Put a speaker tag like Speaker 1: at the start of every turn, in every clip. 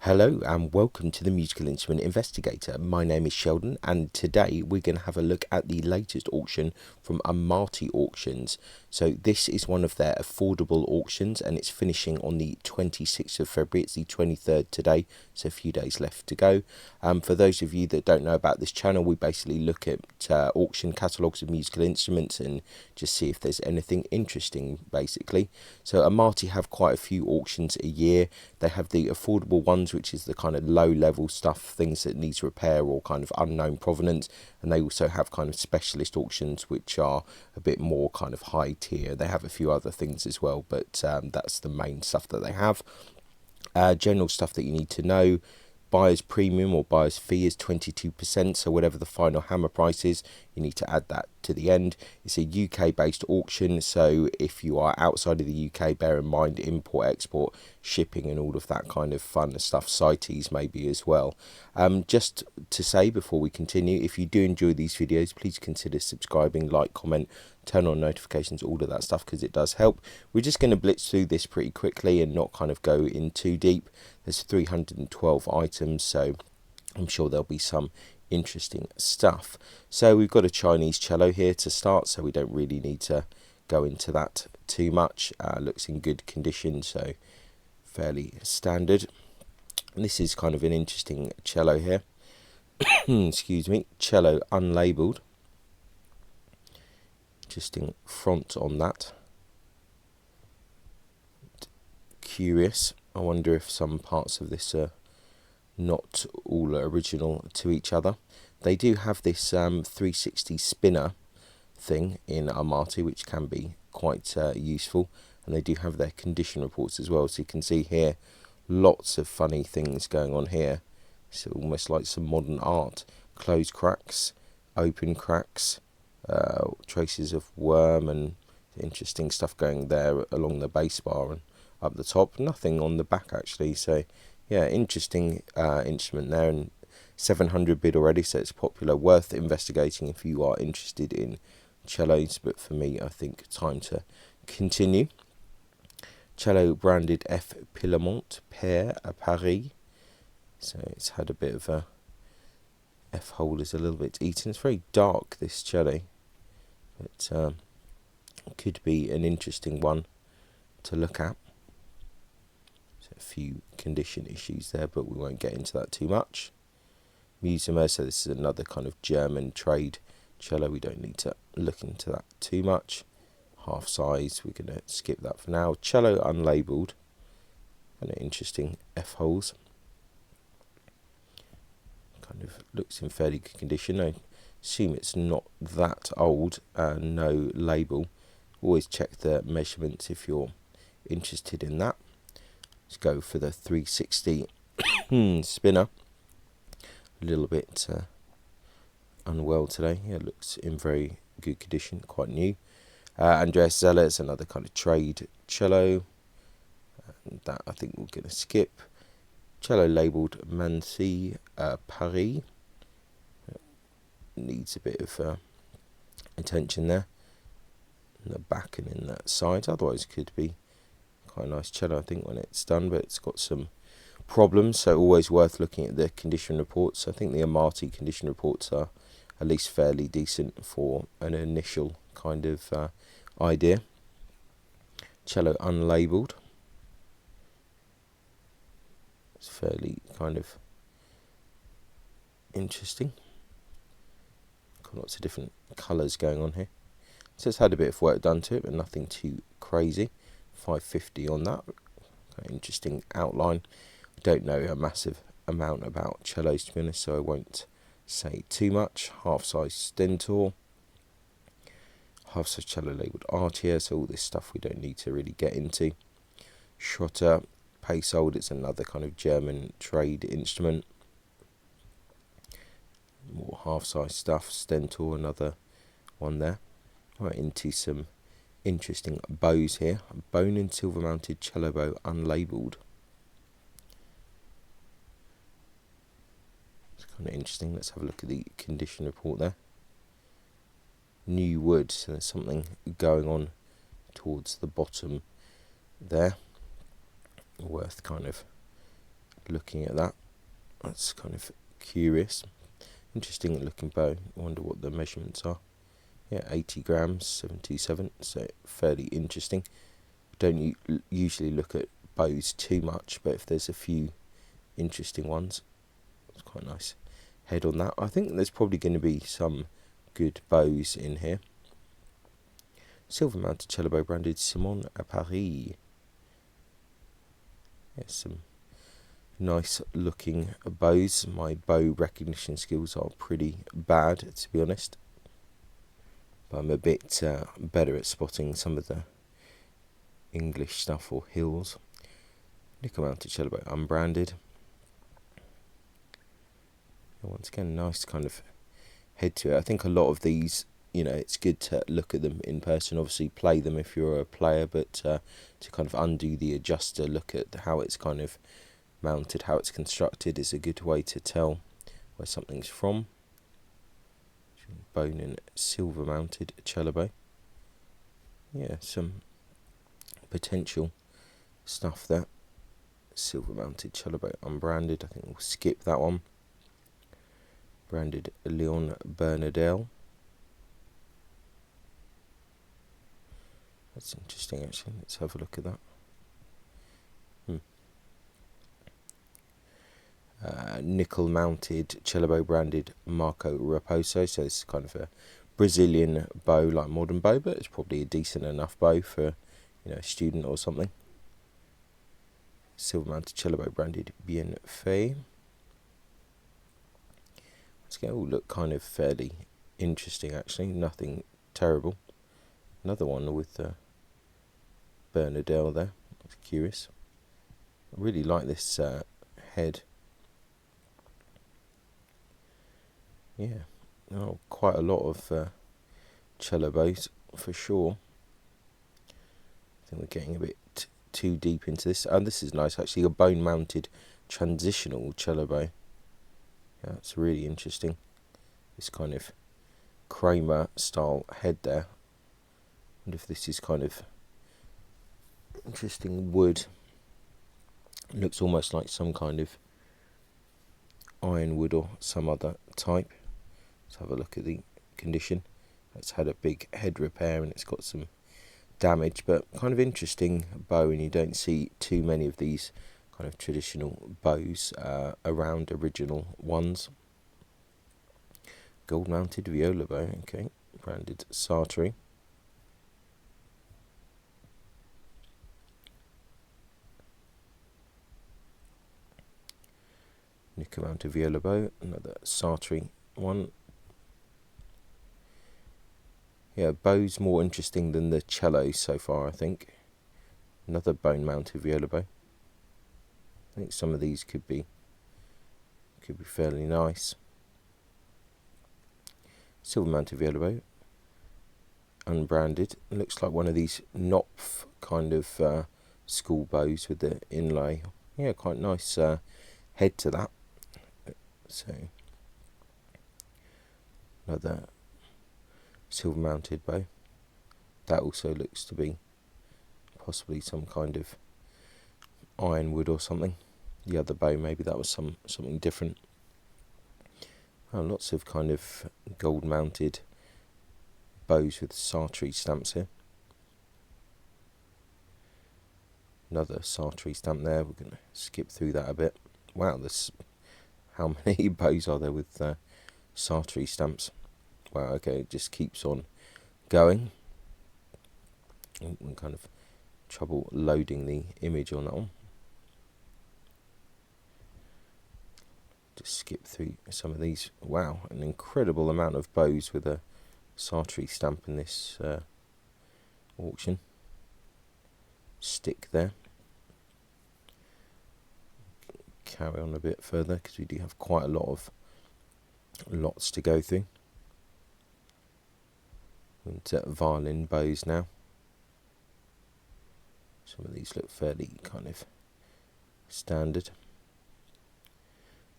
Speaker 1: Hello and welcome to the Musical Instrument Investigator. My name is Sheldon and today we're going to have a look at the latest auction from Amati Auctions. So this is one of their affordable auctions and it's finishing on the 26th of February. It's the 23rd today, so a few days left to go. For those of you that don't know about this channel, we basically look at auction catalogues of musical instruments and just see if there's anything interesting basically. So Amati have quite a few auctions a year. They have the affordable ones, which is the kind of low level stuff, things that needs repair or kind of unknown provenance, and they also have kind of specialist auctions which are a bit more kind of high tier. They have a few other things as well, but that's the main stuff that they have. General stuff that you need to know: buyer's premium or buyer's fee is 22%, so whatever the final hammer price is, you need to add that to the end. It's a UK based auction, so if you are outside of the UK, bear in mind import, export, shipping and all of that kind of fun stuff, CITES maybe as well. Just to say before we continue, if you do enjoy these videos, please consider subscribing, like, comment, turn on notifications, all of that stuff, because it does help. We're just going to blitz through this pretty quickly and not kind of go in too deep. There's 312 items, so I'm sure there'll be some interesting stuff. So we've got a Chinese cello here to start, so we don't really need to go into that too much. Looks in good condition, so fairly standard. And this is kind of an interesting cello here. Excuse me, cello unlabelled. Interesting front on that. Curious. I wonder if some parts of this are not all original to each other. They do have this 360 spinner thing in Amati, which can be quite useful, and they do have their condition reports as well, so you can see here lots of funny things going on here. It's almost like some modern art. Closed cracks, open cracks, traces of worm and interesting stuff going there along the bass bar and up the top. Nothing on the back actually, so yeah, interesting instrument there, and 700 bid already, so it's popular, worth investigating if you are interested in cellos. But for me, I think time to continue. Cello branded F. Pillemont Père à Paris, so it's had a bit of a F hole is a little bit eaten. It's very dark, this cello, but could be an interesting one to look at. A few condition issues there, but we won't get into that too much. Musimer, so this is another kind of German trade cello. We don't need to look into that too much. Half size, we're going to skip that for now. Cello unlabelled, and interesting F holes. Kind of looks in fairly good condition. I assume it's not that old. No label. Always check the measurements if you're interested in that. Let's go for the 360 spinner. A little bit unwell today. Yeah, looks in very good condition, quite new. Andreas Zeller is another kind of trade cello. That I think we're going to skip. Cello labelled Mancy Paris. Needs a bit of attention there. In the back and in that side. Otherwise could be quite a nice cello, I think, when it's done, but it's got some problems, so always worth looking at the condition reports. I think the Amati condition reports are at least fairly decent for an initial kind of idea. Cello unlabelled. It's fairly kind of interesting. Got lots of different colours going on here. So it's had a bit of work done to it, but nothing too crazy. 550 on that. Interesting outline. Don't know a massive amount about cellos, to be honest, so I won't say too much. Half size stentor, half size cello labelled Artier, so all this stuff we don't need to really get into. Schotter Paysold, it's another kind of German trade instrument. More half size stuff. Stentor, another one there. Right, into some interesting bows here. A bone and silver mounted cello bow unlabelled. It's kind of interesting. Let's have a look at the condition report there. New wood, so there's something going on towards the bottom there. Worth kind of looking at that. That's kind of curious. Interesting looking bow. I wonder what the measurements are. Yeah, 80 grams, 727, so fairly interesting. Don't usually look at bows too much, but if there's a few interesting ones, it's quite nice head on that. I think there's probably going to be some good bows in here. Silver mounted cello bow branded Simon à Paris. Yeah, some nice looking bows. My bow recognition skills are pretty bad, to be honest, but I'm a bit better at spotting some of the English stuff or hills. Nickel mounted cello bow unbranded. And once again, nice kind of head to it. I think a lot of these, it's good to look at them in person. Obviously play them if you're a player, but to kind of undo the adjuster, look at how it's kind of mounted, how it's constructed, is a good way to tell where something's from. Bone and silver mounted cello bow. Yeah, some potential stuff there. Silver mounted cello bow unbranded. I think we'll skip that one. Branded Leon Bernardel. That's interesting actually. Let's have a look at that. Nickel mounted cello bow branded Marco Raposo. So this is kind of a Brazilian bow, like modern bow, but it's probably a decent enough bow for a student or something. Silver mounted cello bow branded Bien Fait. Let's go. All look kind of fairly interesting actually. Nothing terrible. Another one with Bernardel there. That's curious. I really like this head. Yeah, quite a lot of cello bows for sure. I think we're getting a bit too deep into this. And this is nice actually, a bone mounted transitional cello bow. Yeah, that's really interesting. This kind of Kramer style head there. I wonder if this is kind of interesting wood. It looks almost like some kind of ironwood or some other type. Let's have a look at the condition. It's had a big head repair and it's got some damage, but kind of interesting bow, and you don't see too many of these kind of traditional bows around, original ones. Gold mounted viola bow, okay, branded Sartre. Nickel mounted viola bow, another Sartre one. Yeah, bow's more interesting than the cello so far, I think. Another bone mounted viola bow. I think some of these could be fairly nice. Silver mounted viola bow, unbranded. It looks like one of these Knopf kind of school bows with the inlay. Yeah, quite nice head to that. So another silver mounted bow. That also looks to be possibly some kind of ironwood or something. The other bow, maybe that was something different. Oh, lots of kind of gold mounted bows with Sartre stamps here. Another Sartre stamp there. We're going to skip through that a bit. Wow, there's how many bows are there with Sartre stamps? Wow, okay, it just keeps on going. I'm kind of trouble loading the image on that one. Just skip through some of these. Wow, an incredible amount of bows with a Sartre stamp in this auction. Stick there. Carry on a bit further because we do have quite a lot of lots to go through. Into violin bows now. Some of these look fairly kind of standard.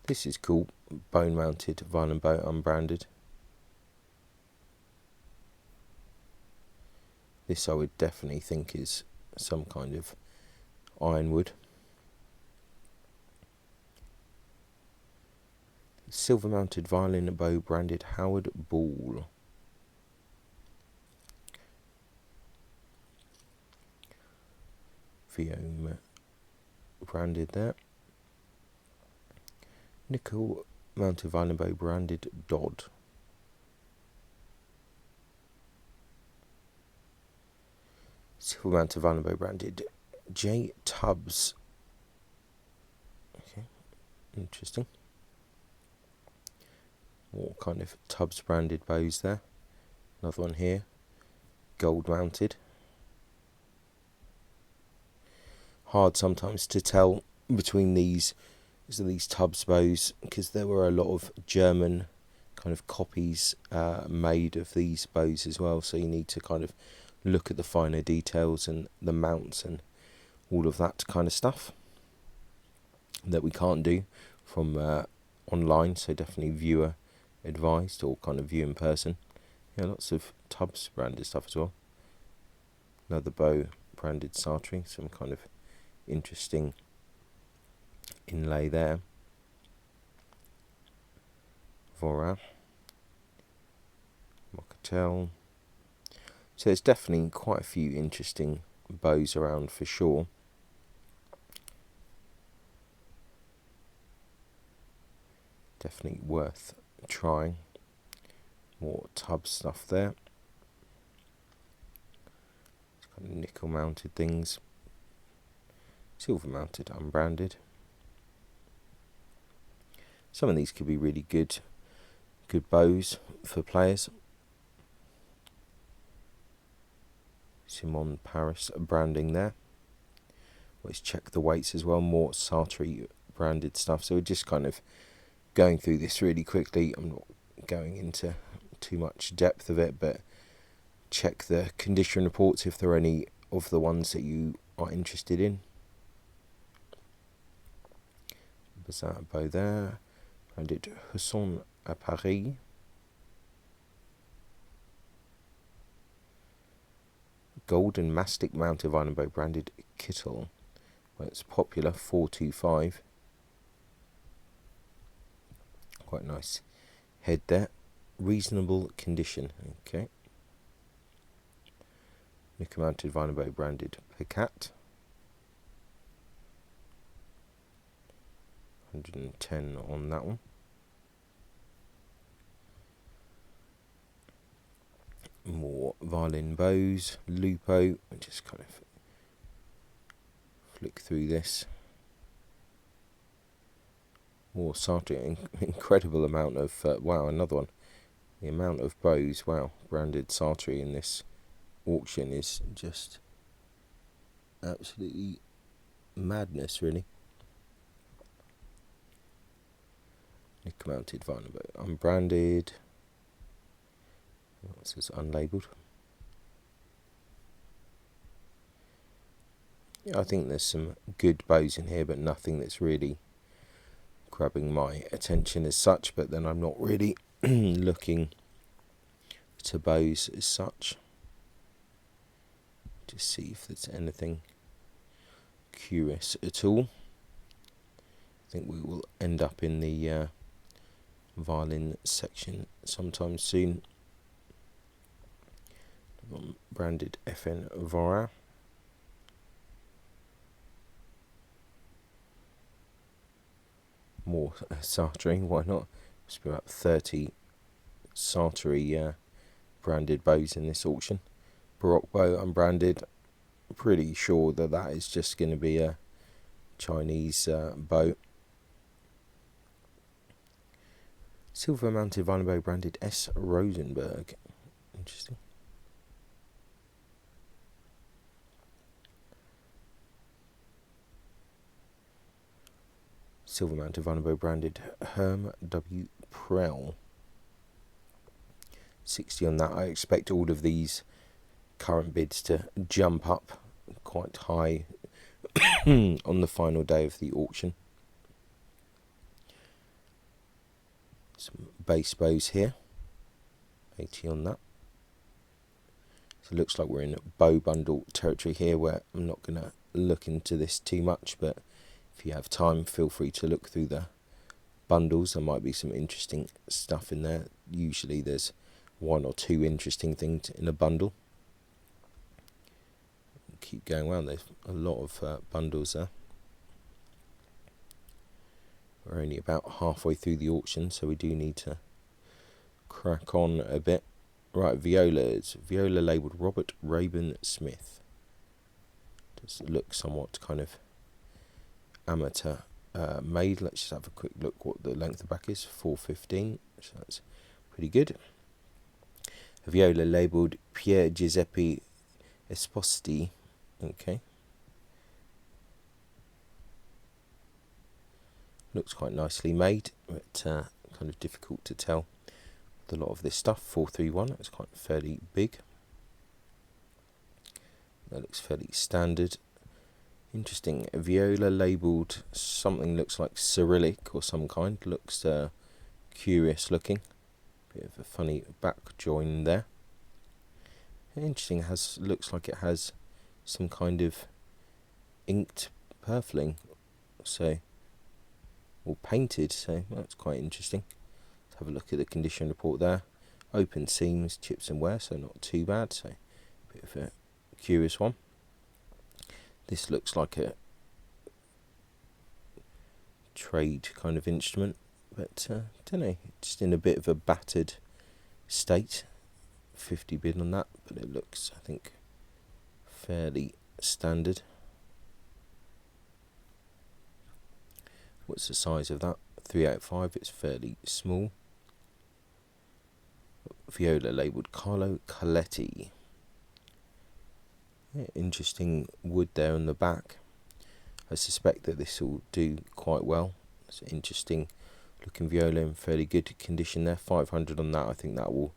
Speaker 1: This is cool, bone mounted violin bow, unbranded. This I would definitely think is some kind of ironwood. Silver mounted violin bow branded Howard Ball. Viola branded there. Nickel mounted violin bow branded Dodd. Silver mounted violin bow branded J. Tubbs. Okay, interesting. More kind of Tubbs branded bows there. Another one here, gold mounted. Hard sometimes to tell between these Tubbs bows, because there were a lot of German kind of copies made of these bows as well, so you need to kind of look at the finer details and the mounts and all of that kind of stuff that we can't do from online, so definitely viewer advised or kind of view in person. Yeah, lots of Tubbs branded stuff as well. Another bow branded Sartre, some kind of interesting inlay there. Vora, Mocatel. So there's definitely quite a few interesting bows around for sure. Definitely worth trying. More Tubbs stuff there. It's kind of nickel mounted things. Silver mounted, unbranded. Some of these could be really good bows for players. Simon Paris branding there. Let's check the weights as well. More Sartre branded stuff. So we're just kind of going through this really quickly. I'm not going into too much depth of it, but check the condition reports if there are any of the ones that you are interested in. Bazar bow there. Branded Husson à Paris. Golden mastic mounted violin bow branded Kittel. Well, it's popular, 425. Quite nice head there. Reasonable condition. Okay. Nickel mounted violin bow branded Picat. 110 on that one. More violin bows, Lupo. Just kind of flick through this. More Sartre, incredible amount of, wow, another one. The amount of bows, wow, branded Sartre in this auction is just absolutely madness, really. Nickel mounted violin bow, unbranded. What's this, unlabelled? Yeah, I think there's some good bows in here, but nothing that's really grabbing my attention as such. But then I'm not really looking to bows as such. Just see if there's anything curious at all. I think we will end up in the violin section sometime soon. Branded FN Vora. More Sartre, why not? Must be about 30 Sartre branded bows in this auction. Baroque bow unbranded. Pretty sure that that is just going to be a Chinese bow. Silver mounted violin bow branded S. Rosenberg. Interesting. Silver mounted violin bow branded Herm W. Prell. 60 on that. I expect all of these current bids to jump up quite high on the final day of the auction. Some bass bows here. 80 on that. So it looks like we're in bow bundle territory here, where I'm not going to look into this too much, but if you have time, feel free to look through the bundles. There might be some interesting stuff in there. Usually there's one or two interesting things in a bundle. Keep going around. There's a lot of bundles there. We're only about halfway through the auction, so we do need to crack on a bit. Right, Violas. Viola labelled Robert Rayburn Smith. Does look somewhat kind of amateur made. Let's just have a quick look what the length of the back is. 415, so that's pretty good. A viola labelled Pier Giuseppe Esposti. Okay. Looks quite nicely made, but kind of difficult to tell with a lot of this stuff. 431, it's quite fairly big. That looks fairly standard. Interesting. A viola labelled something looks like Cyrillic or some kind. Looks curious looking. Bit of a funny back join there. Interesting. Looks like it has some kind of inked purfling, so, or painted. So that's quite interesting. Let's have a look at the condition report there. Open seams, chips and wear, so not too bad. So a bit of a curious one. This looks like a trade kind of instrument, but don't know, just in a bit of a battered state. 50 bid on that, but it looks, I think, fairly standard. What's the size of that? 385. It's fairly small. Viola labelled Carlo Coletti. Yeah, interesting wood there on the back. I suspect that this will do quite well. It's an interesting looking viola in fairly good condition there. 500 on that. I think that will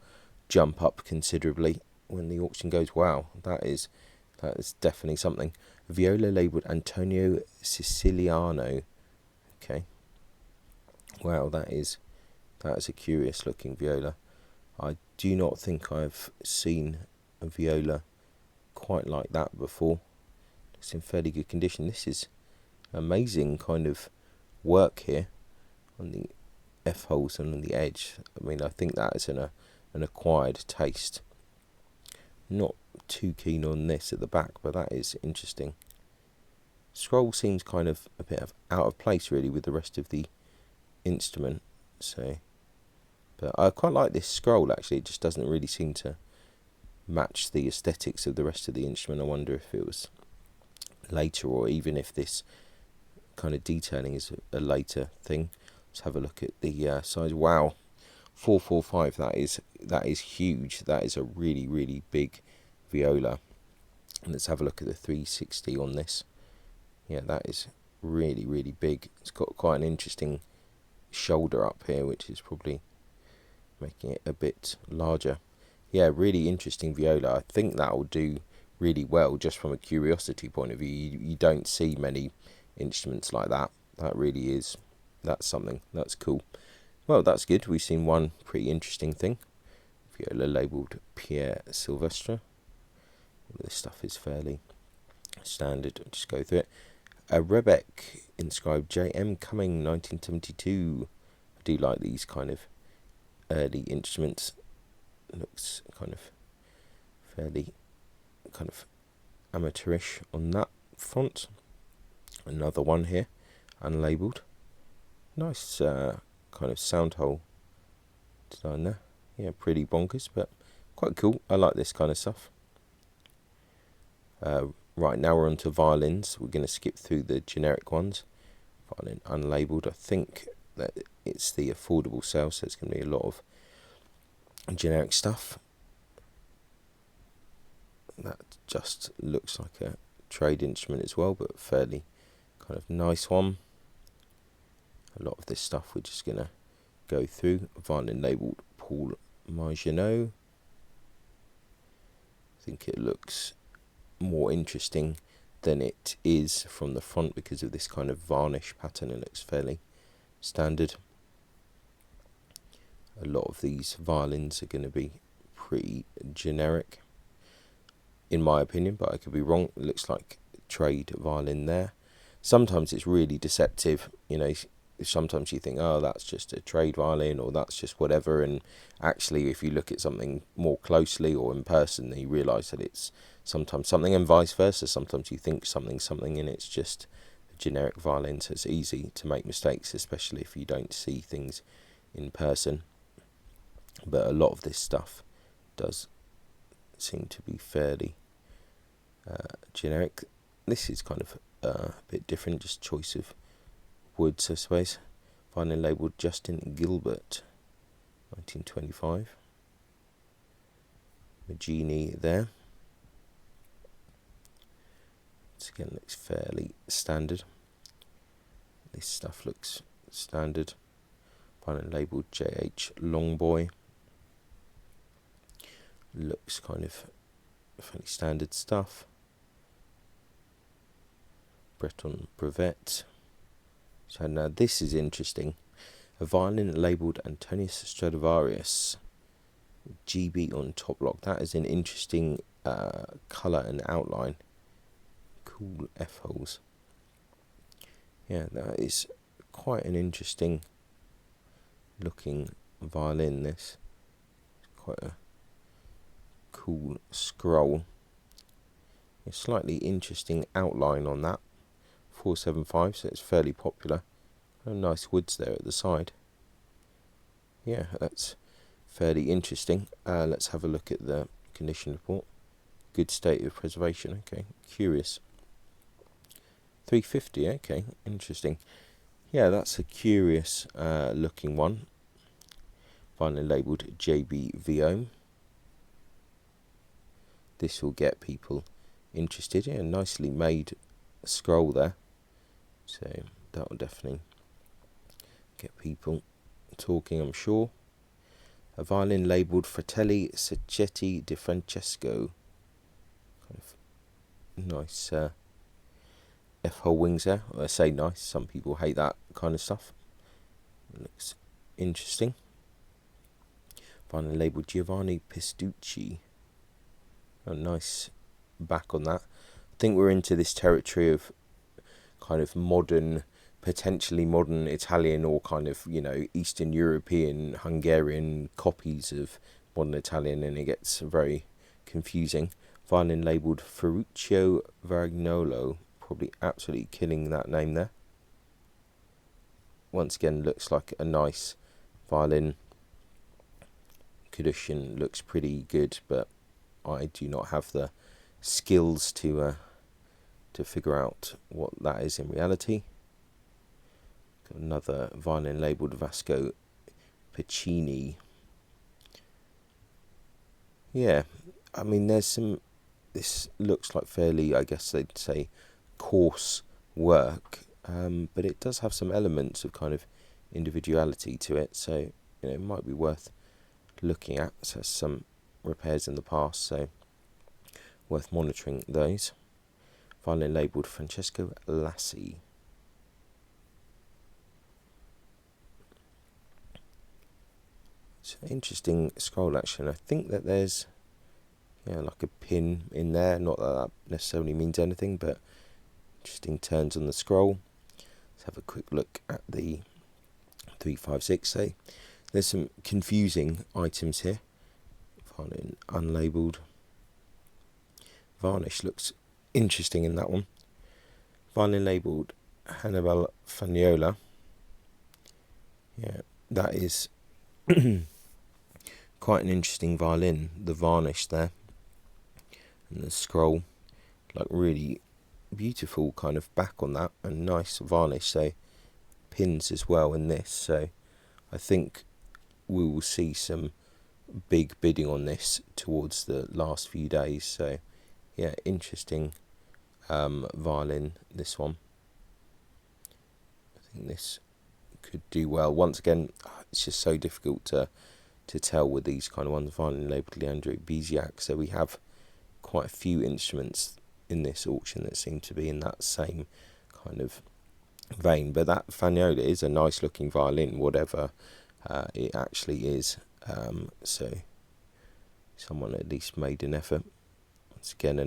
Speaker 1: jump up considerably when the auction goes. Wow, that is definitely something. Viola labelled Antonio Siciliano. Okay. Wow, that is a curious looking viola. I do not think I've seen a viola quite like that before. It's in fairly good condition. This is amazing kind of work here on the F holes and on the edge. I mean, I think that is an acquired taste. Not too keen on this at the back, but that is interesting. Scroll seems kind of a bit out of place really with the rest of the instrument. So, but I quite like this scroll actually. It just doesn't really seem to match the aesthetics of the rest of the instrument. I wonder if it was later, or even if this kind of detailing is a later thing. Let's have a look at the size. Wow, 445. That is huge. That is a really, really big viola. And let's have a look at the 360 on this. Yeah, that is really, really big. It's got quite an interesting shoulder up here, which is probably making it a bit larger. Yeah, really interesting viola. I think that will do really well just from a curiosity point of view. You don't see many instruments like that. That's something. That's cool. Well, that's good. We've seen one pretty interesting thing. Viola labelled Pierre Silvestre. This stuff is fairly standard. I'll just go through it. A Rebec inscribed J.M. Cumming 1972. I do like these kind of early instruments. Looks kind of fairly kind of amateurish on that front. Another one here, unlabelled. Nice kind of sound hole design there. Yeah, pretty bonkers, but quite cool. I like this kind of stuff. Right, now we're on to violins. We're going to skip through the generic ones. Violin unlabelled. I think that it's the affordable sale, so it's going to be a lot of generic stuff. That just looks like a trade instrument as well, but fairly kind of nice one. A lot of this stuff we're just going to go through. Violin labelled Paul Margenot. I think it looks more interesting than it is from the front because of this kind of varnish pattern. It looks fairly standard. A lot of these violins are going to be pretty generic in my opinion, but I could be wrong. It looks like trade violin there. Sometimes it's really deceptive, you know, sometimes you think, oh, that's just a trade violin, or that's just whatever, and actually if you look at something more closely or in person, then you realise that it's sometimes something, and vice versa. Sometimes you think something and it's just a generic violin, so it's easy to make mistakes, especially if you don't see things in person. But a lot of this stuff does seem to be fairly generic. This is kind of a bit different, just choice of woods, I suppose. Violin labelled Justin Gilbert, 1925. Magini there. This again looks fairly standard. This stuff looks standard. Violin labelled J.H. Longboy. Looks kind of fairly standard stuff. Breton Brevet. So now this is interesting. A violin labelled Antonius Stradivarius, GB on top lock. That is an interesting colour and outline. Cool F-holes. Yeah, that is quite an interesting looking violin, this. Quite a cool scroll. A slightly interesting outline on that. 475, so it's fairly popular. Nice woods there at the side. Yeah, that's fairly interesting. Let's have a look at the condition report. Good state of preservation. Okay, curious. 350. Okay, interesting. Yeah, that's a curious looking one. Finally labelled JBVO. This will get people interested. Yeah, nicely made scroll there. So that will definitely get people talking, I'm sure. A violin labelled Fratelli Sacchetti di Francesco. Kind of nice F-hole wings there. I say nice, some people hate that kind of stuff. It looks interesting. Violin labelled Giovanni Pistucci. A nice back on that. I think we're into this territory of kind of modern, potentially modern Italian, or kind of, Eastern European, Hungarian copies of modern Italian, and it gets very confusing. Violin labelled Ferruccio Vagnolo, probably absolutely killing that name there. Once again, looks like a nice violin. Condition looks pretty good, but I do not have the skills to figure out what that is in reality. Got another violin labelled Vasco Piccini. Yeah, I mean, there's some. This looks like fairly, I guess they'd say, coarse work, but it does have some elements of kind of individuality to it, so it might be worth looking at. So some repairs in the past, so worth monitoring those. Violin labelled Francesco Lassi. It's an interesting scroll action. I think that there's like a pin in there. Not that that necessarily means anything, but interesting turns on the scroll. Let's have a quick look at the 356. So there's some confusing items here. Violin unlabelled. Varnish looks interesting in that one. Violin labelled Hannibal Viola. Yeah, that is quite an interesting violin. The varnish there and the scroll, like really beautiful kind of back on that, and nice varnish. So pins as well in this. So I think we will see some big bidding on this towards the last few days. So yeah, interesting violin, this one. I think this could do well. Once again, it's just so difficult to tell with these kind of ones. Violin labelled Leandro Biziak. So we have quite a few instruments in this auction that seem to be in that same kind of vein. But that Fagnola is a nice looking violin, whatever it actually is. So someone at least made an effort. Once again,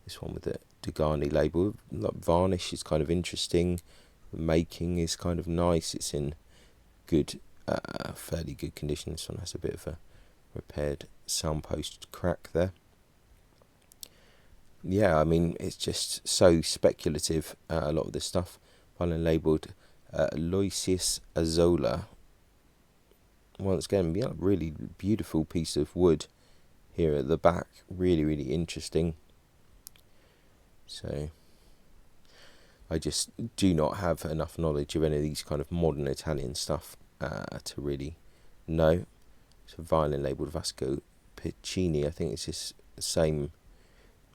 Speaker 1: this one with the Degani label. Like varnish is kind of interesting. The making is kind of nice. It's in good, fairly good condition. This one has a bit of a repaired soundpost crack there. Yeah, I mean, it's just so speculative, a lot of this stuff. Violin labelled Loisius Azola. Once again, yeah, really beautiful piece of wood here at the back. Really, really interesting. So, I just do not have enough knowledge of any of these kind of modern Italian stuff to really know. It's a violin labelled Vasco Piccini. I think it's just the same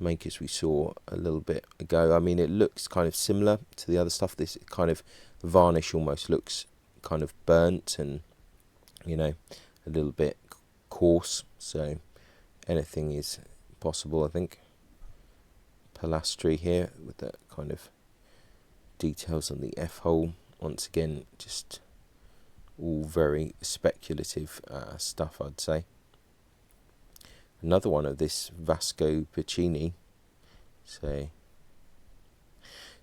Speaker 1: make as we saw a little bit ago. I mean, it looks kind of similar to the other stuff. This kind of varnish almost looks kind of burnt and, you know, a little bit coarse. So anything is possible, I think. Pilastri here with that kind of details on the F-hole. Once again, just all very speculative stuff, I'd say. Another one of this Vasco Piccini. So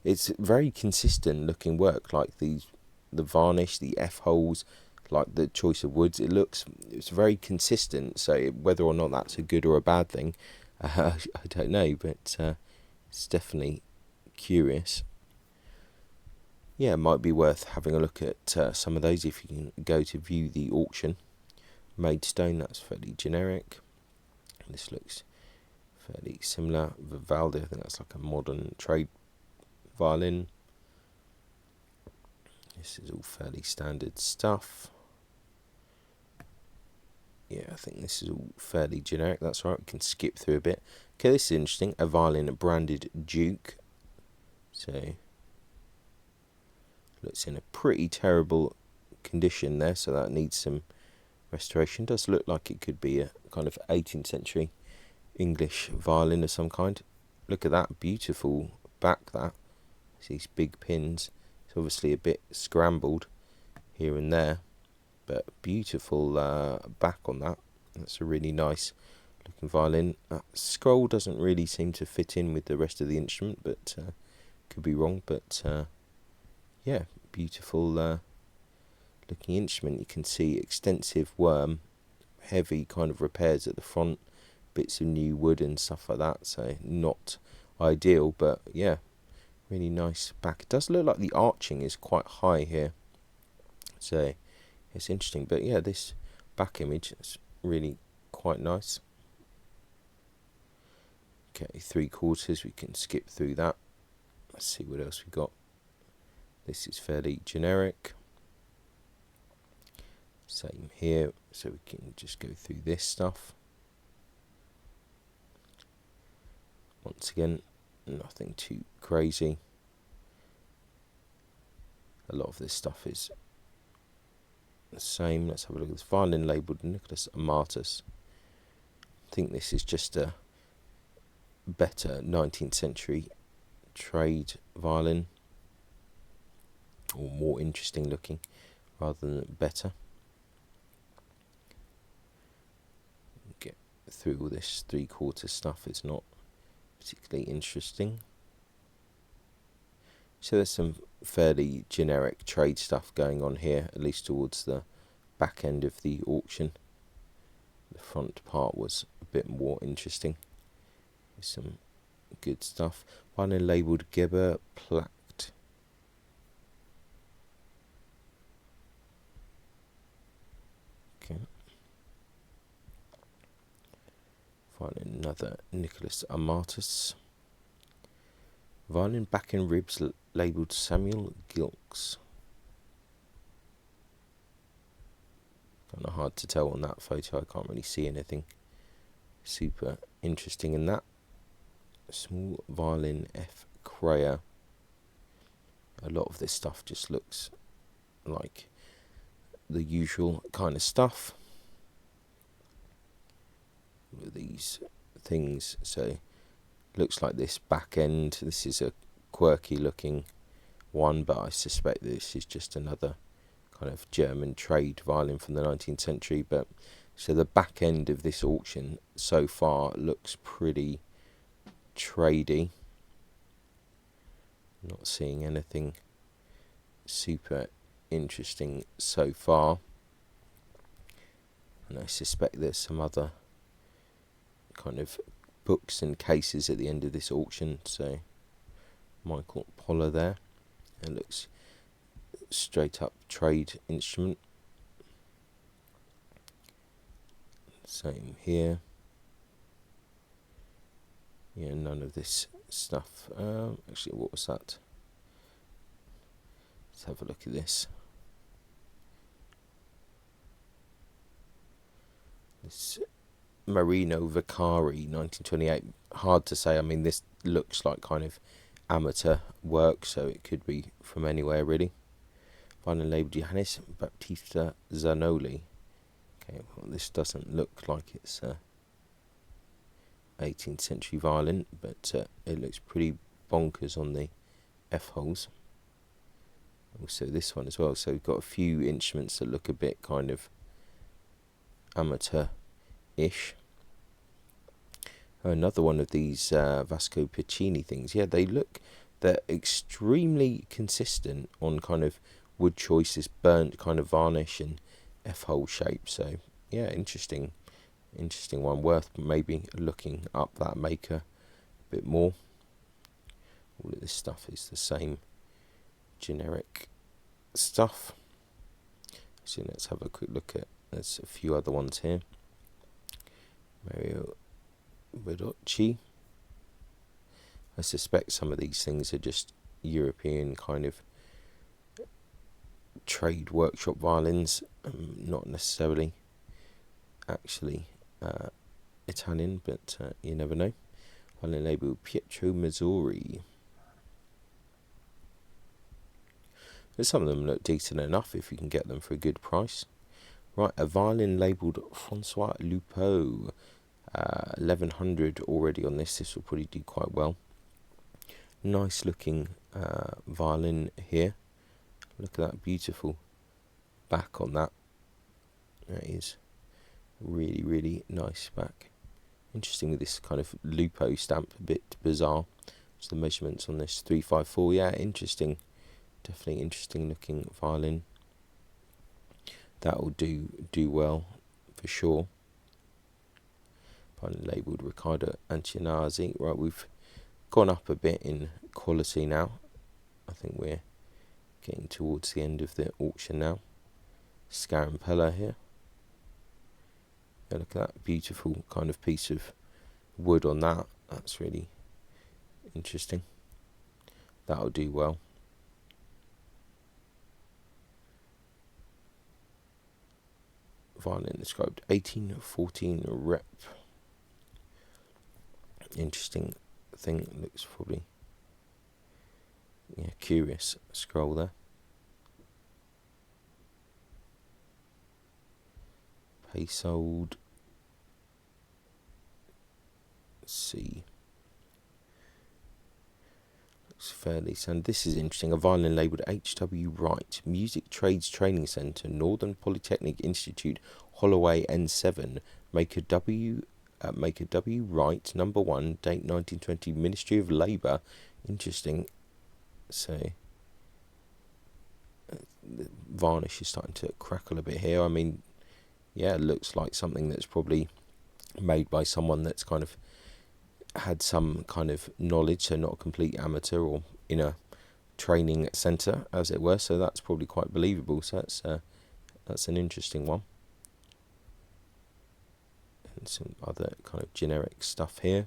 Speaker 1: it's very consistent looking work, like the varnish, the F-holes, like the choice of woods. It's very consistent. So whether or not that's a good or a bad thing, I don't know, but it's definitely curious. Yeah, it might be worth having a look at some of those if you can go to view the auction. Maidstone, that's fairly generic. This looks fairly similar. Vivaldi, I think that's like a modern trade violin. This is all fairly standard stuff. Yeah, I think this is all fairly generic. That's right, we can skip through a bit. Okay, this is interesting. A violin branded Duke. So, looks in a pretty terrible condition there, so that needs some restoration. Does look like it could be a kind of 18th century English violin of some kind. Look at that beautiful back. That these big pins. It's obviously a bit scrambled here and there, but beautiful back on that. That's a really nice looking violin. Scroll doesn't really seem to fit in with the rest of the instrument, but could be wrong. But yeah, beautiful looking instrument. You can see extensive worm, heavy kind of repairs at the front, bits of new wood and stuff like that. So not ideal, but yeah, really nice back. It does look like the arching is quite high here, so it's interesting. But yeah, this back image is really quite nice. Okay, 3/4, we can skip through that. Let's see what else we got. This is fairly generic. Same here, so we can just go through this stuff. Once again, nothing too crazy. A lot of this stuff is the same. Let's have a look at this violin labelled Nicholas Amati. I think this is just a better 19th century trade violin, or more interesting looking rather than better. Get through all this 3/4 stuff. It's not particularly interesting. So there's some fairly generic trade stuff going on here, at least towards the back end of the auction. The front part was a bit more interesting. There's some good stuff. Violin labelled Geber Placked. Okay. Violin, another Nicholas Amati. Violin back and ribs labelled Samuel Gilks. Kind of hard to tell on that photo. I can't really see anything super interesting in that. Small violin F Crea. A lot of this stuff just looks like the usual kind of stuff. These things, so looks like this back end. This is a quirky looking one, but I suspect this is just another kind of German trade violin from the 19th century. But so the back end of this auction so far looks pretty tradey. Not seeing anything super interesting so far, and I suspect there's some other kind of books and cases at the end of this auction. So Michael Poller there, it looks straight up trade instrument. Same here. Yeah, none of this stuff. Actually, what was that? Let's have a look at this. This Marino Vaccari, 1928. Hard to say. I mean, this looks like kind of amateur work, so it could be from anywhere really. Violin labelled Johannes Baptista Zanoli. Okay, well, this doesn't look like it's 18th century violin, but it looks pretty bonkers on the F holes. Also this one as well, so we've got a few instruments that look a bit kind of amateur-ish. Another one of these Vasco Piccini things. Yeah, they're extremely consistent on kind of wood choices, burnt kind of varnish and F-hole shape. So yeah, interesting one, worth maybe looking up that maker a bit more. All of this stuff is the same generic stuff. So let's have a quick look at, there's a few other ones here. Mario Verocci. I suspect some of these things are just European kind of trade workshop violins, not necessarily actually Italian, but you never know. Violin label Pietro Mazzori. But some of them look decent enough if you can get them for a good price. Right, a violin labelled Francois Lupeau. 1100 already on this. This will probably do quite well. Nice looking violin here. Look at that beautiful back on that. That is really, really nice back. Interesting with this kind of Lupo stamp, a bit bizarre. So the measurements on this 354. Yeah, interesting. Definitely interesting looking violin. That will do well for sure. Violin labelled Riccardo Antinazzi. Right, we've gone up a bit in quality now. I think we're getting towards the end of the auction now. Scarampella here. Yeah, look at that beautiful kind of piece of wood on that. That's really interesting. That'll do well. Violin described 1814 rep. Interesting thing. Looks probably, yeah, curious scroll there. Paysold. Let's see. Looks fairly sound. This is interesting. A violin labelled H.W. Wright, Music Trades Training Centre, Northern Polytechnic Institute, Holloway N7. Maker W. Wright, number 1, date 1920, Ministry of Labour. Interesting. So the varnish is starting to crackle a bit here. I mean, yeah, it looks like something that's probably made by someone that's kind of had some kind of knowledge, so not a complete amateur or in a training centre, as it were. So that's probably quite believable. So that's an interesting one. And some other kind of generic stuff here.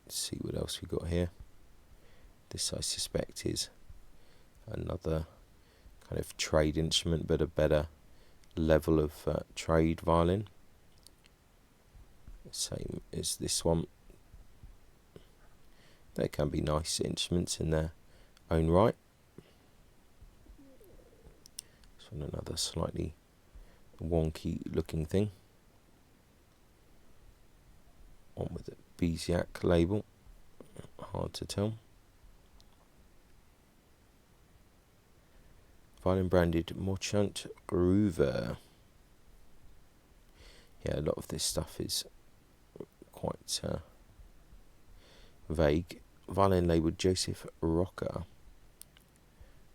Speaker 1: Let's see what else we got here. This I suspect is another kind of trade instrument, but a better level of trade violin. Same as this one. They can be nice instruments in their own right. This one, another slightly wonky looking thing. One with a Beziak label. Hard to tell. Violin branded Morchant Groover. Yeah, a lot of this stuff is quite vague. Violin labelled Joseph Rocker,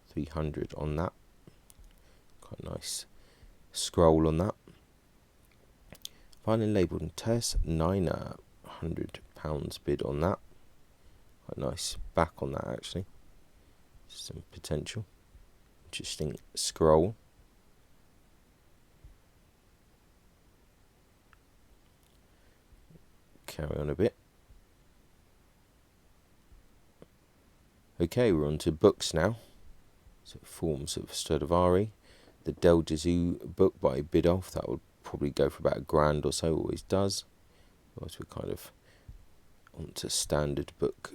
Speaker 1: 300 on that. Quite nice scroll on that. Violin labelled Tess Niner, £100 bid on that. Quite nice back on that actually. Some potential. Interesting scroll. Carry on a bit. Okay, we're on to books now. So forms of Stradivari. The Del Gesù book by Bidoff, that would probably go for about £1,000 or so, always does. Otherwise we're kind of onto standard book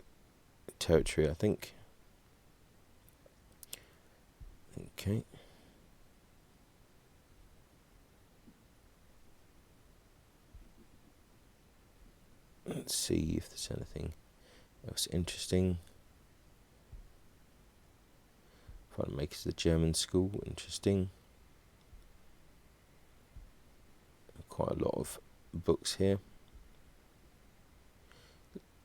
Speaker 1: territory, I think. Okay. Let's see if there's anything else interesting. Fun Makers the German School, interesting. Quite a lot of books here.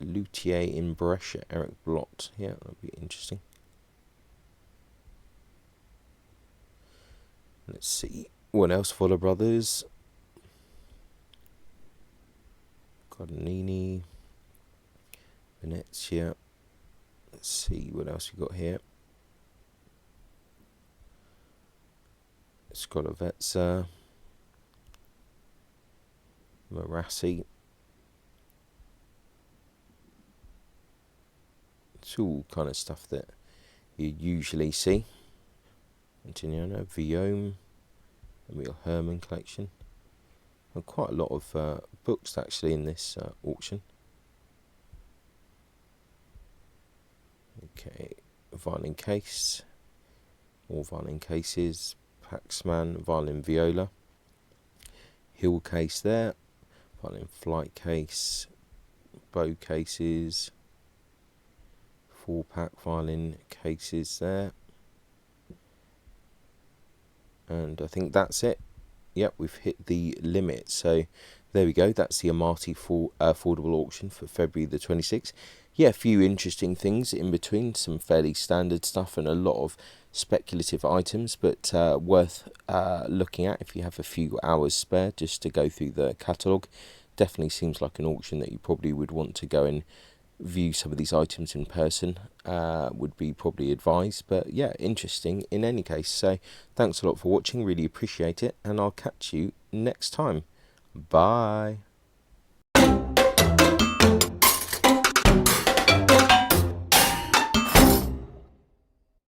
Speaker 1: Luthier in Brescia, Eric Blott. Yeah, that'd be interesting. Let's see. What else? Viola Brothers. Cardinini. Venezia. Let's see what else we got here. Scolovezza. Marassi. It's all kind of stuff that you usually see. Antignano, Viome, Emil Herman collection. And quite a lot of books actually in this auction. Okay, violin case, more violin cases, Paxman, violin viola, Hill case there, violin flight case, bow cases, 4-pack violin cases there. And I think that's it. Yep, we've hit the limit. So there we go. That's the Amati affordable auction for February the 26th. Yeah, a few interesting things in between, some fairly standard stuff and a lot of speculative items, but worth looking at if you have a few hours spare just to go through the catalogue. Definitely seems like an auction that you probably would want to go and view some of these items in person, would be probably advised. But yeah, interesting in any case. So thanks a lot for watching, really appreciate it, and I'll catch you next time. Bye.